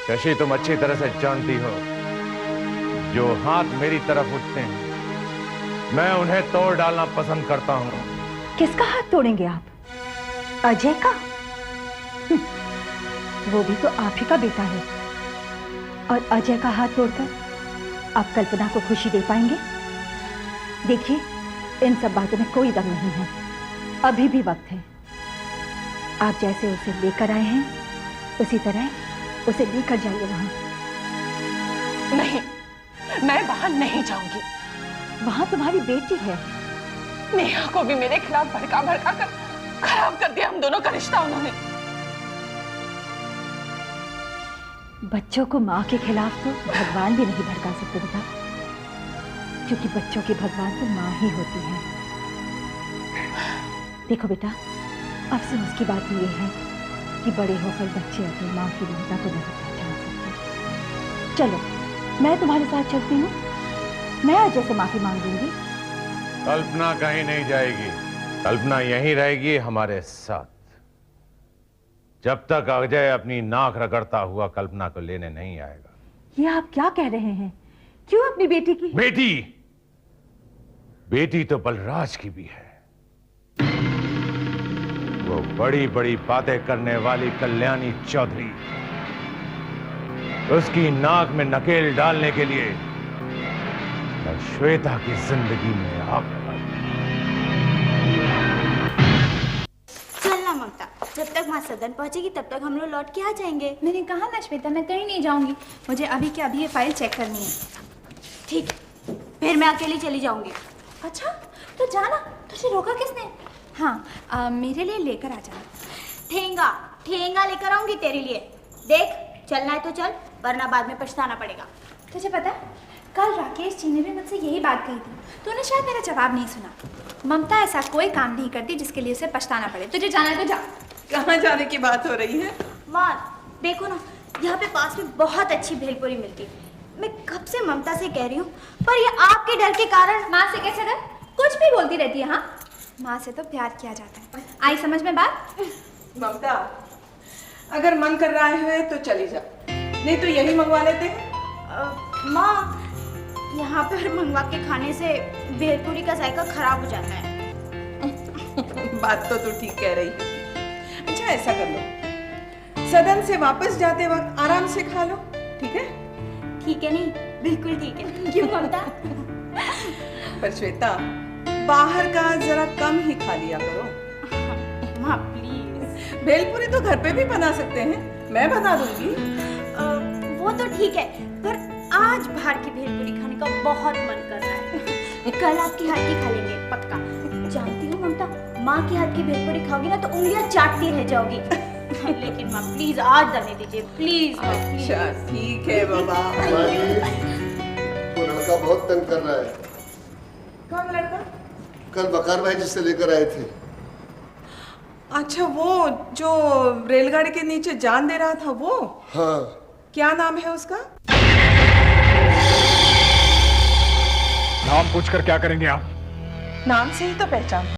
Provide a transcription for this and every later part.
शशि, तुम अच्छी तरह से जानती हो, जो हाथ मेरी तरफ उठते हैं मैं उन्हें तोड़ डालना पसंद करता हूं। किसका हाथ तोड़ेंगे आप? अजय का? वो भी तो आप ही का बेटा है। और अजय का हाथ तोड़कर आप कल्पना को खुशी दे पाएंगे? देखिए, इन सब बातों में कोई दम नहीं है। अभी भी वक्त है। आप जैसे उसे लेकर आए हैं उसी तरह उसे लेकर जाइए वहां। नहीं, मैं वहां नहीं जाऊंगी। वहां तुम्हारी बेटी है। नेहा को भी मेरे खिलाफ भड़का भड़का कर खराब कर दिया हम दोनों का रिश्ता उन्होंने। बच्चों को माँ के खिलाफ तो भगवान भी नहीं भड़का सकते बेटा, क्योंकि बच्चों की भगवान तो माँ ही होती है। देखो बेटा, अफसोस की बात यह है कि बड़े होकर बच्चे अपनी माँ की ममता को नहीं पहचान सकते। चलो, मैं तुम्हारे साथ चलती हूँ। मैं अजय से माफी मांग लूंगी। कल्पना कहीं नहीं जाएगी। कल्पना यहीं रहेगी हमारे साथ, जब तक अजय अपनी नाक रगड़ता हुआ कल्पना को लेने नहीं आएगा। ये आप क्या कह रहे हैं? क्यों अपनी बेटी की? बेटी? बेटी तो बलराज की भी है। वो बड़ी बड़ी बातें करने वाली कल्याणी चौधरी, उसकी नाक में नकेल डालने के लिए मैं श्वेता की जिंदगी में आग लगा चलना ममता, जब तक वहाँ सदन पहुँचेगी तब तक हम लोग लौट के आ जाएंगे। मैंने कहा ना श्वेता, मैं कहीं नहीं जाऊंगी। मुझे अभी के अभी ये फाइल चेक करनी है। ठीक, फिर मैं अकेली चली जाऊंगी। अच्छा, तो जाना। तुझे रोका किसने? हाँ, मेरे लिए लेकर आ जाना। ठेंगा ठेंगा लेकर आऊंगी तेरे लिए। देख, चलना है तो चल, वरना बाद में पछताना पड़ेगा। तुझे पता है, कल राकेश जी ने भी मुझसे यही बात कही थी। तूने शायद मेरा जवाब नहीं सुना। ममता ऐसा कोई काम नहीं करती जिसके लिए उसे पछताना पड़े। तुझे जाना है तो जा। कहाँ जाने की बात हो रही है? माँ देखो ना, यहाँ पे पास में बहुत अच्छी भेलपुरी मिलती है। मैं कब से ममता से कह रही हूँ, पर ये आपके डर के कारण। माँ से कैसे डर? कुछ भी बोलती रहती है। हाँ, माँ से तो प्यार किया जाता है। आई समझ में बात? ममता, अगर मन कर रहा है तो चली जा, नहीं तो यही मंगवा लेते हैं। माँ, यहाँ पर मंगवा के खाने से भेलपुरी का जायका खराब हो जाता है। बात तो तू ठीक कह रही है। अच्छा, ऐसा कर लो, सदन से वापस जाते वक्त आराम से खा लो, ठीक है? ठीक है, नहीं बिल्कुल ठीक है। क्यों ममता? पर श्वेता, बाहर का जरा कम ही खा लिया करो। माँ प्लीज। भेलपुरी तो घर पे भी बना सकते हैं, मैं बना दूंगी। वो तो ठीक है, पर आज बाहर की भेलपुरी खाने का बहुत मन कर रहा है। कल आपकी हाथ की खा लेंगे पक्का। जानती हो ममता, माँ के हाथ की भेलपुरी खाओगी ना तो उंगलियां चाटती रह जाओगी। लेकिन माँ प्लीज आज जाने दीजिए, प्लीज। अच्छा ठीक है बाबा। वो लड़का बहुत तंग कर रहा है। कौन लड़का? कल बकार भाई जिससे लेकर आए थे। अच्छा, वो जो रेलगाड़ी के नीचे जान दे रहा था वो? हाँ। क्या नाम है उसका? नाम पूछकर क्या करेंगे आप? नाम से ही तो पहचान।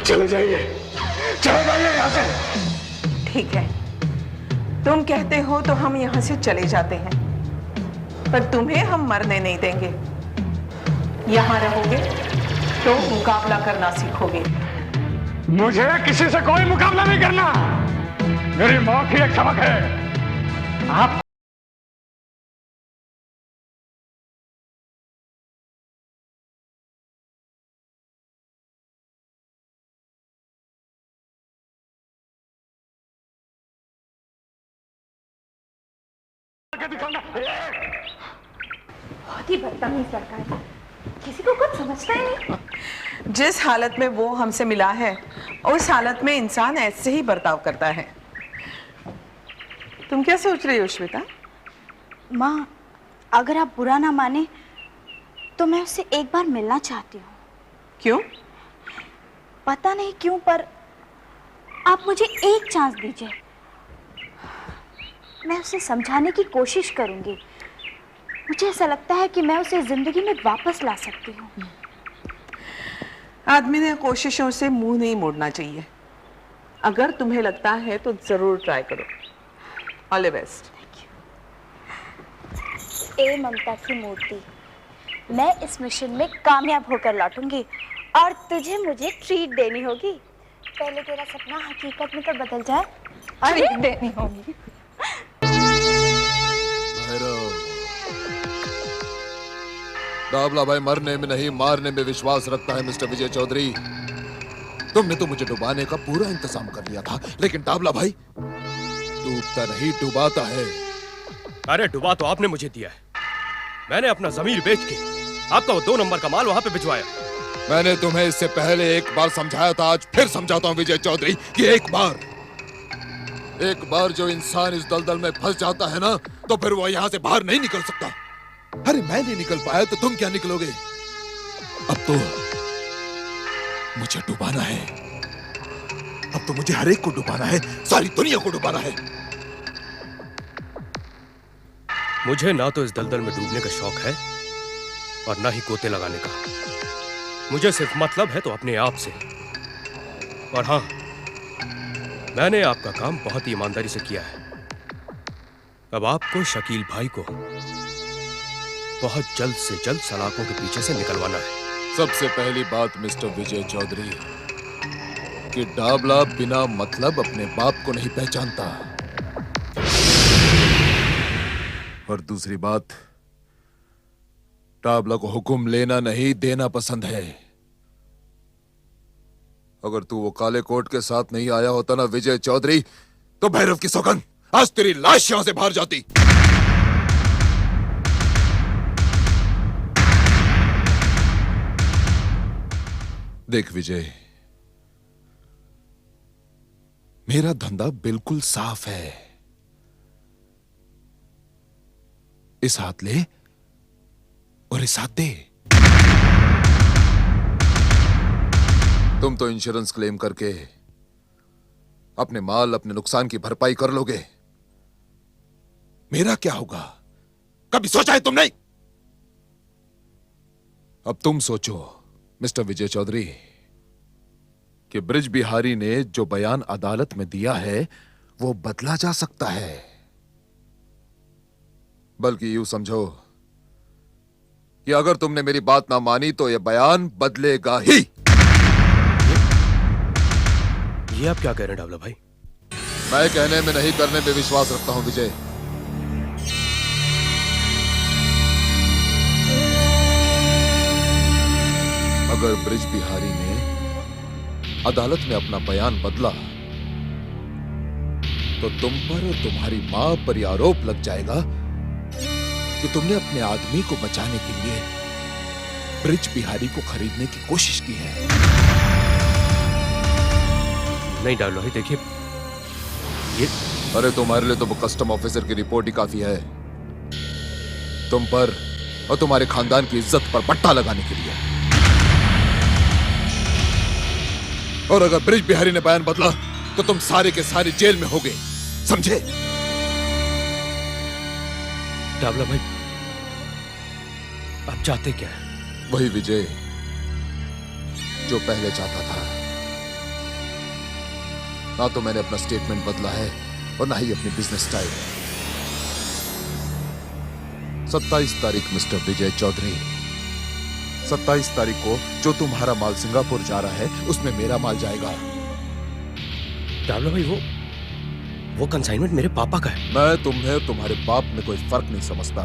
चले जाइए, चले जाइए यहाँ से। ठीक है, तुम कहते हो तो हम यहाँ से चले जाते हैं, पर तुम्हें हम मरने नहीं देंगे। यहाँ रहोगे तो मुकाबला करना सीखोगे। मुझे किसी से कोई मुकाबला नहीं करना। मेरी माँ की एक सबक है, आप बहुत ही बदतमीज लड़का है, किसी को कुछ समझता ही नहीं। जिस हालत में वो हमसे मिला है, उस हालत में इंसान ऐसे ही बर्ताव करता है। तुम क्या सोच रही हो श्वेता? माँ, अगर आप बुरा ना माने तो मैं उससे एक बार मिलना चाहती हूँ। क्यों? पता नहीं क्यों, पर आप मुझे एक चांस दीजिए। मैं उसे समझाने की कोशिश करूंगी। मुझे ऐसा लगता है कि मैं उसे जिंदगी में वापस ला सकती हूँ। आदमी ने कोशिशों से मुंह नहीं मोड़ना चाहिए। अगर तुम्हें लगता है तो जरूर ट्राई करो। All the best. ए ममता की मूर्ति, मैं इस मिशन में कामयाब होकर लौटूंगी और तुझे मुझे ट्रीट देनी होगी। पहले तेरा सपना हकीकत में तो बदल जाए। ट्रीट देनी होगी। डाबला भाई मरने में नहीं मारने में विश्वास रखता है मिस्टर विजय चौधरी। तुमने तो मुझे डुबाने का पूरा इंतजाम कर लिया था, लेकिन डाबला भाई डूबता नहीं डुबाता है। अरे डुबा तो आपने मुझे दिया है। मैंने अपना जमीर बेच के आपका वो 2 नंबर का माल वहां पे भिजवाया। मैंने तुम्हें इससे पहले एक बार समझाया था, आज फिर समझाता हूं विजय चौधरी कि एक बार जो इंसान इस दलदल में फंस जाता है ना, तो फिर वो यहां से बाहर नहीं निकल सकता। अरे मैं नहीं निकल पाया तो तुम क्या निकलोगे? अब तो मुझे डुबाना है, अब तो मुझे हर एक को डुबाना है, सारी दुनिया को डुबाना है। मुझे ना तो इस दलदल में डूबने का शौक है और ना ही गोते लगाने का। मुझे सिर्फ मतलब है तो अपने आप से। और हाँ, मैंने आपका काम बहुत ही ईमानदारी से किया है। अब आपको शकील भाई को बहुत जल्द से जल्द सलाखों के पीछे से निकलवाना है। सबसे पहली बात मिस्टर विजय चौधरी कि डाबला बिना मतलब अपने बाप को नहीं पहचानता, और दूसरी बात, डाबला को हुक्म लेना नहीं देना पसंद है। अगर तू वो काले कोट के साथ नहीं आया होता ना विजय चौधरी, तो भैरव की सौगंध आज तेरी लाश यहां से बाहर जाती। देख विजय, मेरा धंधा बिल्कुल साफ है। इस हाथ ले और इस हाथ दे। तुम तो इंश्योरेंस क्लेम करके अपने माल अपने नुकसान की भरपाई कर लोगे, मेरा क्या होगा कभी सोचा है तुमने? अब तुम सोचो मिस्टर विजय चौधरी कि ब्रिज बिहारी ने जो बयान अदालत में दिया है वो बदला जा सकता है, बल्कि यूं समझो कि अगर तुमने मेरी बात ना मानी तो यह बयान बदलेगा ही। ये आप क्या कह रहे हैं डाबला भाई? मैं कहने में नहीं करने में विश्वास रखता हूं विजय। अगर ब्रिज बिहारी ने अदालत में अपना बयान बदला तो तुम पर और तुम्हारी मां पर यह आरोप लग जाएगा कि तुमने अपने आदमी को बचाने के लिए ब्रिज बिहारी को खरीदने की कोशिश की है। नहीं डाबला भाई, देखिए ये अरे तुम्हारे लिए तो वो कस्टम ऑफिसर की रिपोर्ट ही काफी है, तुम पर और तुम्हारे खानदान की इज्जत पर पट्टा लगाने के लिए। और अगर ब्रिज बिहारी ने बयान बदला तो तुम सारे के सारे जेल में होगे, समझे? डाबला भाई, आप चाहते क्या है? वही विजय जो पहले चाहता था, ना तो मैंने अपना स्टेटमेंट बदला है और ना ही अपनी बिजनेस स्टाइल। 27 तारीख मिस्टर विजय चौधरी, 27 तारीख को जो तुम्हारा माल सिंगापुर जा रहा है उसमें मेरा माल जाएगा। डाबला भाई, वो कंसाइनमेंट मेरे पापा का है। मैं तुम्हें और तुम्हारे बाप में कोई फर्क नहीं समझता।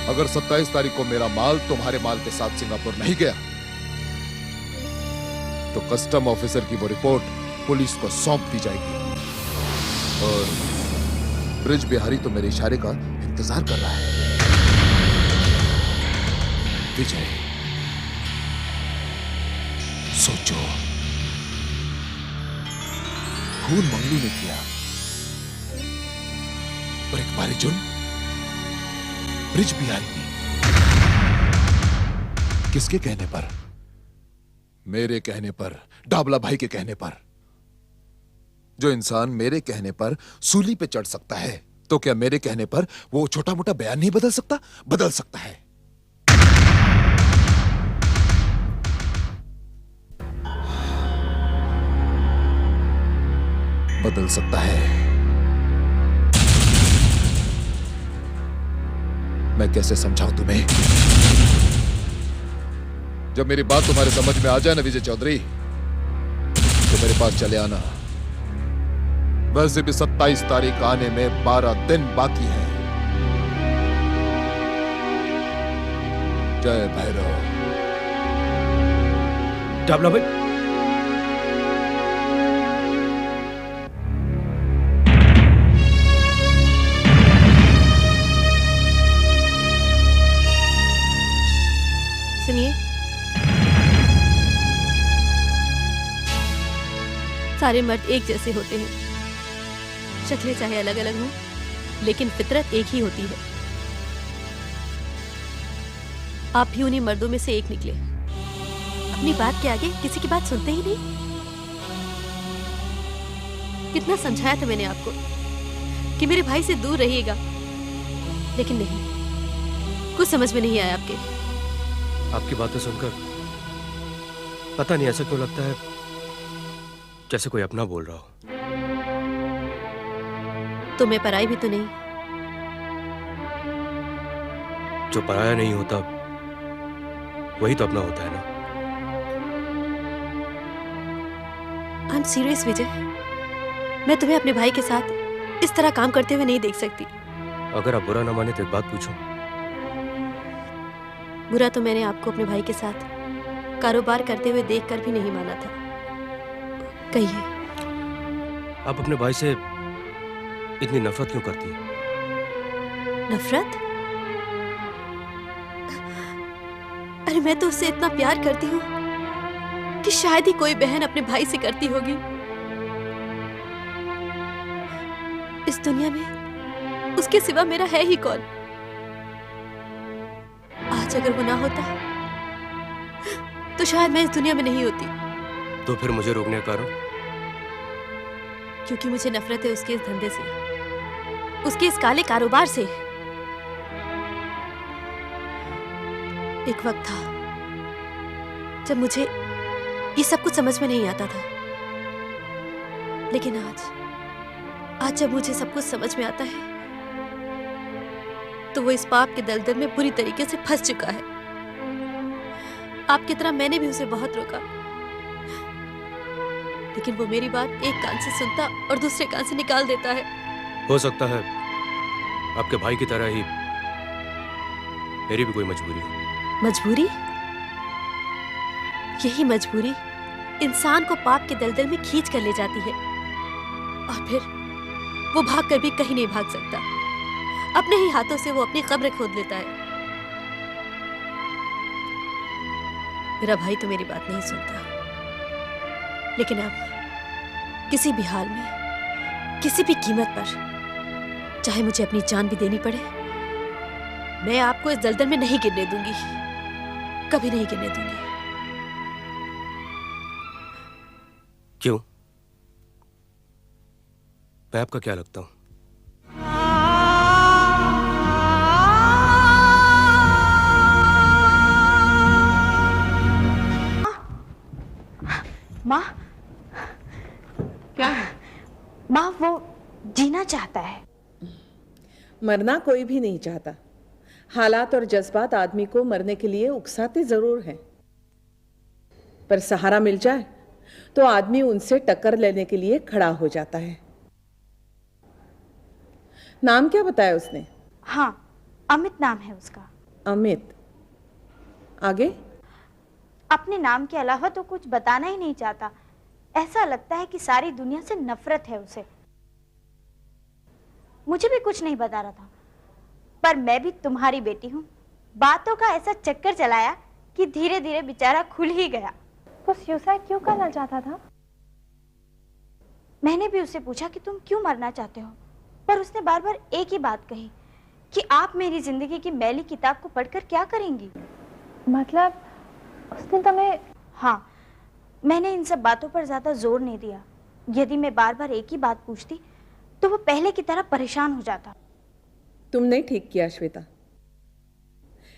अगर 27 तारीख को मेरा माल तुम्हारे माल के साथ सिंगापुर नहीं गया तो कस्टम ऑफिसर की वो रिपोर्ट पुलिस को सौंप दी जाएगी। और ब्रिज बिहारी तो मेरे इशारे का इंतजार कर रहा है। विजय, सोचो, खून मंगलू ने किया और एक बारी जुर्म ब्रिज बिहारी ने। किसके कहने पर? मेरे कहने पर, डाबला भाई के कहने पर। जो इंसान मेरे कहने पर सूली पे चढ़ सकता है, तो क्या मेरे कहने पर वो छोटा मोटा बयान नहीं बदल सकता? बदल सकता है। बदल सकता है। मैं कैसे समझाऊं तुम्हें? जब मेरी बात तुम्हारे समझ में आ जाए ना विजय चौधरी, तो मेरे पास चले आना। वैसे भी 27 तारीख आने में 12 दिन बाकी है। जय भैरव। डाबला भाई, सुनिए, सारे मर्द एक जैसे होते हैं। शक्लें चाहे अलग अलग हों, लेकिन फितरत एक ही होती है। आप भी उन्हीं मर्दों में से एक निकले। अपनी बात के आगे किसी की बात सुनते ही नहीं। कितना समझाया था मैंने आपको कि मेरे भाई से दूर रहिएगा, लेकिन नहीं, कुछ समझ में नहीं आया आपके। आपकी बातें सुनकर पता नहीं ऐसा क्यों लगता है जैसे कोई अपना बोल रहा हो। तो मैं पराई भी तो नहीं। जो पराया नहीं होता वही तो अपना होता है ना। आई एम सीरियस विजय, मैं तुम्हें अपने भाई के साथ इस तरह काम करते हुए नहीं देख सकती। अगर आप बुरा ना माने तो एक बात पूछूं। बुरा तो मैंने आपको अपने भाई के साथ कारोबार करते हुए देखकर भी नहीं माना था। कहिए, आप अपने भाई से इतनी नफरत क्यों करती है? नफरत? अरे मैं तो उससे इतना प्यार करती हूँ कि शायद ही कोई बहन अपने भाई से करती होगी। इस दुनिया में उसके सिवा मेरा है ही कौन? आज अगर वो ना होता तो शायद मैं इस दुनिया में नहीं होती। तो फिर मुझे रोकने का कारण? क्योंकि मुझे नफरत है उसके इस धंधे से, उसके इस काले कारोबार से। एक वक्त था जब मुझे ये सब कुछ समझ में नहीं आता था, लेकिन आज जब मुझे सब कुछ समझ में आता है तो वो इस पाप के दलदल में बुरी तरीके से फंस चुका है। आपकी तरह मैंने भी उसे बहुत रोका, लेकिन वो मेरी बात एक कान से सुनता और दूसरे कान से निकाल देता है। हो सकता है आपके भाई की तरह ही मेरी भी कोई मजबूरी हो। मजबूरी? यही मजबूरी इंसान को पाप के दलदल में खींच कर ले जाती है, और फिर वो भाग कर भी कहीं नहीं भाग सकता। अपने ही हाथों से वो अपनी कब्र खोद लेता है। मेरा भाई तो मेरी बात नहीं सुनता, लेकिन अब किसी भी हाल में, किसी भी कीमत पर, चाहे मुझे अपनी जान भी देनी पड़े, मैं आपको इस दलदल में नहीं गिरने दूंगी, कभी नहीं गिरने दूंगी। क्यों? मैं आपका क्या लगता हूं? माँ, क्या है? माँ वो जीना चाहता है। मरना कोई भी नहीं चाहता। हालात और जज्बात आदमी को मरने के लिए उकसाते जरूर हैं, पर सहारा मिल जाए तो आदमी उनसे टक्कर लेने के लिए खड़ा हो जाता है। नाम क्या बताया उसने? हाँ, अमित नाम है उसका। अमित। आगे? अपने नाम के अलावा तो कुछ बताना ही नहीं चाहता। ऐसा लगता है कि सारी दुनिया से नफरत है उसे। मुझे भी कुछ नहीं बता रहा था, पर मैं भी तुम्हारी बेटी हूँ। बातों का ऐसा चक्कर चलाया कि धीरे धीरे बेचारा खुल ही गया। वो सुसाइड क्यों करना चाहता था? मैंने भी उससे पूछा कि तुम क्यों मरना चाहते हो, पर उसने बार बार एक ही बात कही कि आप मेरी जिंदगी की मैली किताब को पढ़कर क्या करेंगी। मतलब उसने तुम्हें? हाँ, मैंने इन सब बातों पर ज्यादा जोर नहीं दिया। यदि मैं बार बार एक ही बात पूछती तो वो पहले की तरह परेशान हो जाता। तुमने ठीक किया श्वेता।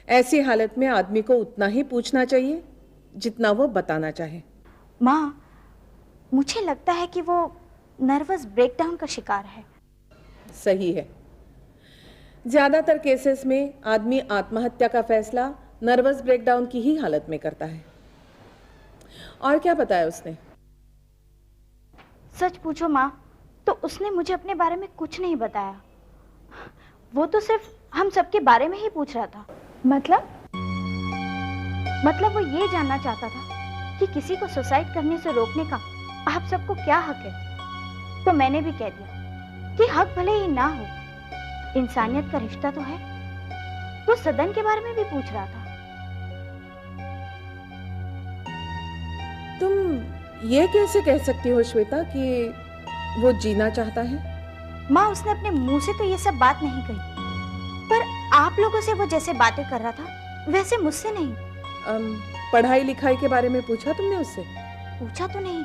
ऐसी हालत में आदमी को उतना ही पूछना चाहिए जितना वो बताना चाहे। माँ, मुझे लगता है कि वो नर्वस ब्रेकडाउन का शिकार है। सही है। ज्यादातर केसेस में आदमी आत्महत्या का फैसला नर्वस ब्रेकडाउन की ही हालत में करता है। और क्या बताया उसने? सच पूछो माँ, तो उसने मुझे अपने बारे में कुछ नहीं बताया। वो तो सिर्फ हम सबके बारे में ही पूछ रहा था। मतलब वो ये जानना चाहता था कि किसी को सुसाइड करने से रोकने का आप सबको क्या हक है। तो मैंने भी कह दिया कि हक भले ही ना हो, इंसानियत का रिश्ता तो है। वो सदन के बारे में भी पूछ रहा था। तुम ये कैसे कह सकती हो श्वेता कि वो जीना चाहता है? माँ, उसने अपने मुंह से तो ये सब बात नहीं कही, पर आप लोगों से वो जैसे बातें कर रहा था वैसे मुझसे नहीं। पढ़ाई लिखाई के बारे में पूछा तुमने उससे? पूछा तो नहीं,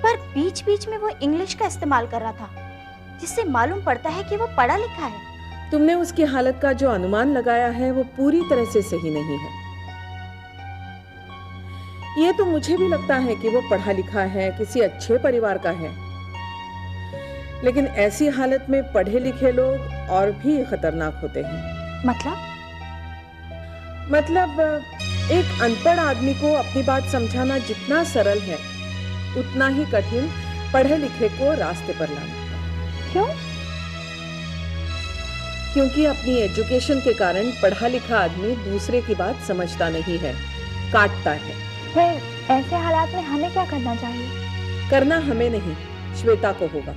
पर बीच बीच में वो इंग्लिश का इस्तेमाल कर रहा था, जिससे मालूम पड़ता है कि वो पढ़ा लिखा है। तुमने उसकी हालत का जो अनुमान लगाया है वो पूरी तरह से सही नहीं है। ये तो मुझे भी लगता है कि वो पढ़ा लिखा है, किसी अच्छे परिवार का है, लेकिन ऐसी हालत में पढ़े लिखे लोग और भी खतरनाक होते हैं। मतलब एक अनपढ़ आदमी को अपनी बात समझाना जितना सरल है, उतना ही कठिन पढ़े लिखे को रास्ते पर लाना। क्यों? क्योंकि अपनी एजुकेशन के कारण पढ़ा लिखा आदमी दूसरे की बात समझता नहीं है, काटता है। फिर ऐसे हालात में हमें क्या करना चाहिए? करना हमें नहीं, श्वेता को होगा।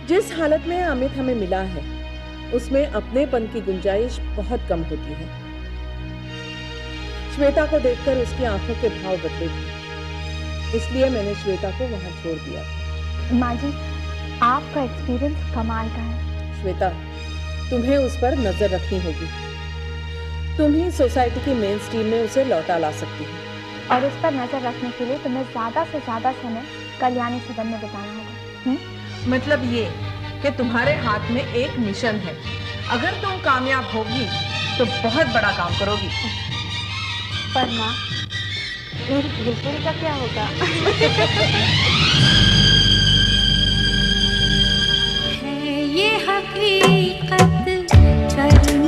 जिस हालत में अमित हमें मिला है उसमें अपनेपन की गुंजाइश बहुत कम होती है। श्वेता को देखकर उसकी आंखों के भाव बदले थे, इसलिए मैंने श्वेता को वहां छोड़ दिया। माँ जी, आपका एक्सपीरियंस कमाल का है। श्वेता, तुम्हें उस पर नजर रखनी होगी। तुम ही सोसाइटी की मेन स्ट्रीम में उसे लौटा ला सकती हो। और उस पर नजर रखने के लिए तुम्हें ज्यादा से ज्यादा समय कल्याणी सदन में बिताना होगा। मतलब ये कि तुम्हारे हाथ में एक मिशन है। अगर तुम कामयाब होगी तो बहुत बड़ा काम करोगी। पर माँ, मेरी भेलपुरी का क्या होगा? है ये हकीकत करने